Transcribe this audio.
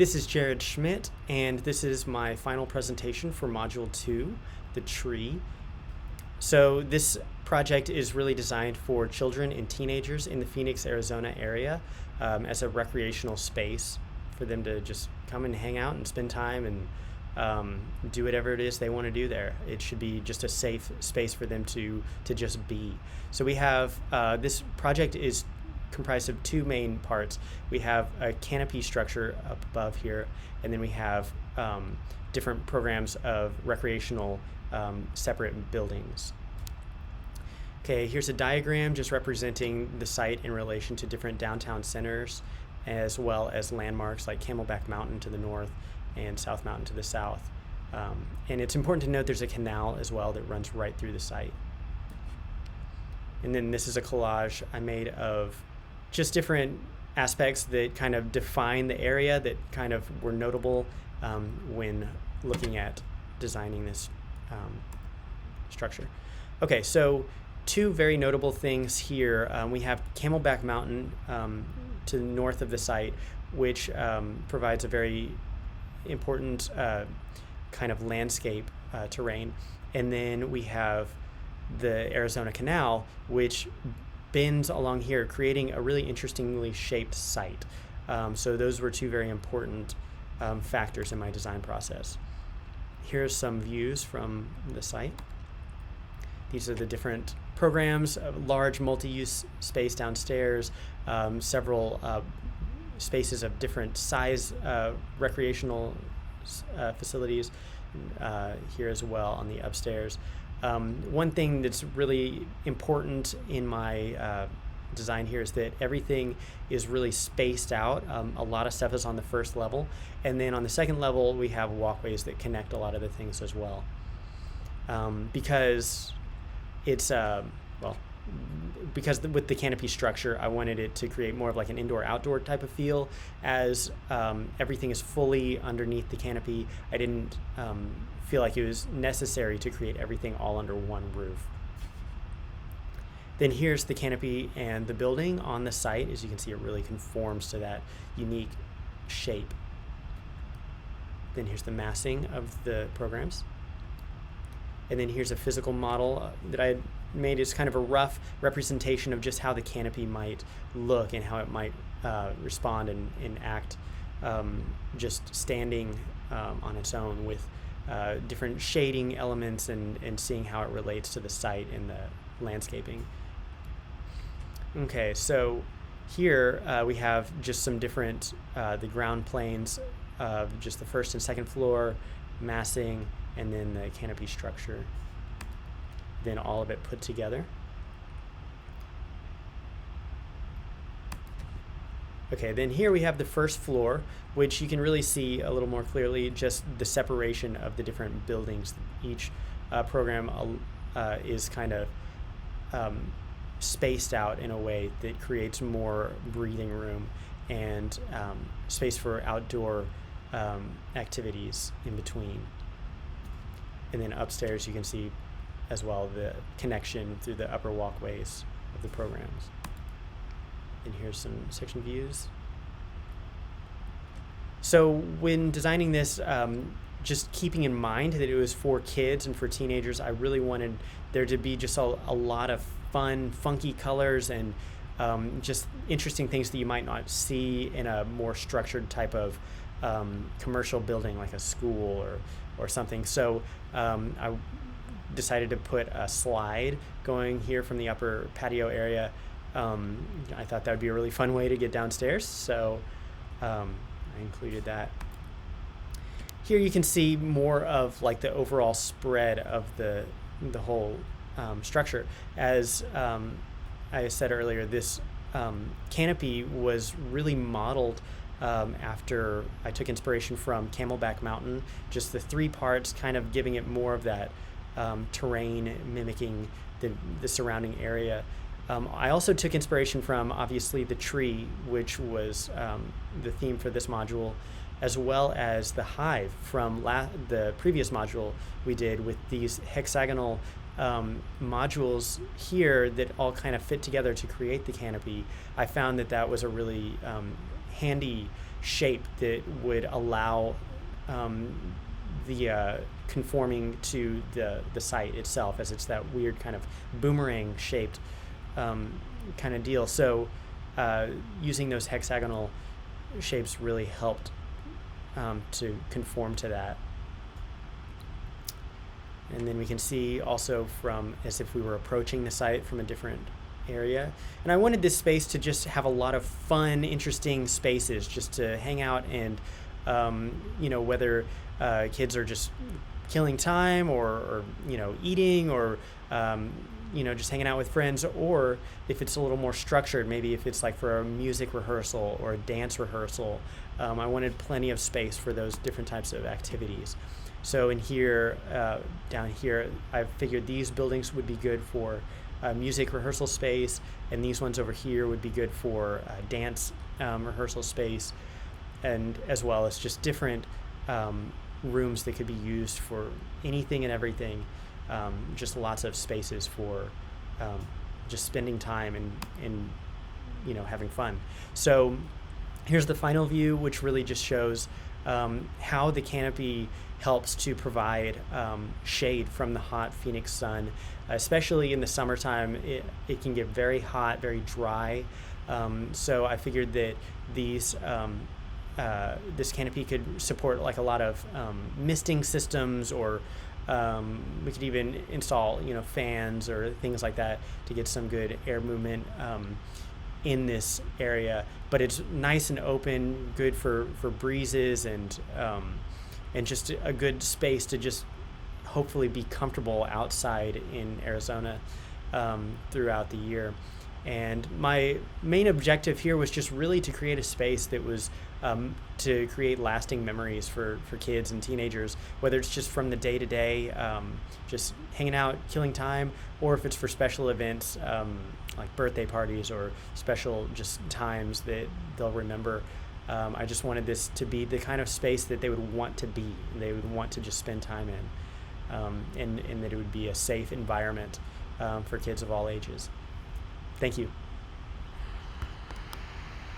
This is Jared Schmidt, and this is my final presentation for Module 2, the tree. So this project is really designed for children and teenagers in the Phoenix, Arizona area as a recreational space for them to just come and hang out and spend time and do whatever it is they want to do there. It should be just a safe space for them to just be. So we have, this project is comprised of two main parts. We have a canopy structure up above here, and then we have different programs of recreational separate buildings. Okay, here's a diagram just representing the site in relation to different downtown centers, as well as landmarks like Camelback Mountain to the north and South Mountain to the south. And it's important to note there's a canal as well that runs right through the site. And then this is a collage I made of just different aspects that kind of define the area that kind of were notable when looking at designing this structure. Okay, so two very notable things here. We have Camelback Mountain to the north of the site, which provides a very important kind of landscape terrain. And then we have the Arizona Canal, which bends along here, creating a really interestingly shaped site. So those were two very important factors in my design process. Here's some views from the site. These are the different programs, a large multi-use space downstairs, several spaces of different size recreational facilities here as well on the upstairs. One thing that's really important in my design here is that everything is really spaced out. A lot of stuff is on the first level, and then on the second level we have walkways that connect a lot of the things as well. Because it's with the canopy structure, I wanted it to create more of like an indoor-outdoor type of feel. As everything is fully underneath the canopy, I didn't feel like it was necessary to create everything all under one roof. Then here's the canopy and the building on the site. As you can see, it really conforms to that unique shape. Then here's the massing of the programs. And then here's a physical model that I had made as kind of a rough representation of just how the canopy might look and how it might respond and act just standing on its own with different shading elements and seeing how it relates to the site and the landscaping. Okay, so here we have just some different, the ground planes of just the first and second floor, massing, and then the canopy structure. Then all of it put together. Okay, then here we have the first floor, which you can really see a little more clearly, just the separation of the different buildings. Each program is kind of spaced out in a way that creates more breathing room and space for outdoor activities in between. And then upstairs you can see as well the connection through the upper walkways of the programs. And here's some section views. So when designing this, just keeping in mind that it was for kids and for teenagers, I really wanted there to be just a lot of fun, funky colors and just interesting things that you might not see in a more structured type of commercial building like a school or something. So I decided to put a slide going here from the upper patio area. I thought that would be a really fun way to get downstairs, so I included that. Here you can see more of like the overall spread of the whole structure. As I said earlier, this canopy was really modeled after I took inspiration from Camelback Mountain, just the three parts kind of giving it more of that terrain mimicking the surrounding area. I also took inspiration from, obviously, the tree, which was the theme for this module, as well as the hive from the previous module we did with these hexagonal modules here that all kind of fit together to create the canopy. I found that was a really handy shape that would allow the conforming to the site itself, as it's that weird kind of boomerang shaped kind of deal. So using those hexagonal shapes really helped to conform to that. And then we can see also from as if we were approaching the site from a different area. And I wanted this space to just have a lot of fun, interesting spaces just to hang out and, whether kids are just killing time or eating or, just hanging out with friends, or if it's a little more structured, maybe if it's like for a music rehearsal or a dance rehearsal. I wanted plenty of space for those different types of activities. So in here, down here, I figured these buildings would be good for music rehearsal space, and these ones over here would be good for dance rehearsal space, and as well as just different rooms that could be used for anything and everything. Just lots of spaces for just spending time and having fun. So here's the final view, which really just shows how the canopy helps to provide shade from the hot Phoenix sun. Especially in the summertime, it can get very hot, very dry. So I figured that these this canopy could support like a lot of misting systems, or we could even install fans or things like that to get some good air movement in this area. But it's nice and open, good for breezes, and just a good space to just hopefully be comfortable outside in Arizona throughout the year. And my main objective here was just really to create a space that was to create lasting memories for kids and teenagers, whether it's just from the day-to-day, just hanging out, killing time, or if it's for special events like birthday parties or special just times that they'll remember. I just wanted this to be the kind of space that they would want to be, they would want to just spend time in, and that it would be a safe environment for kids of all ages. Thank you.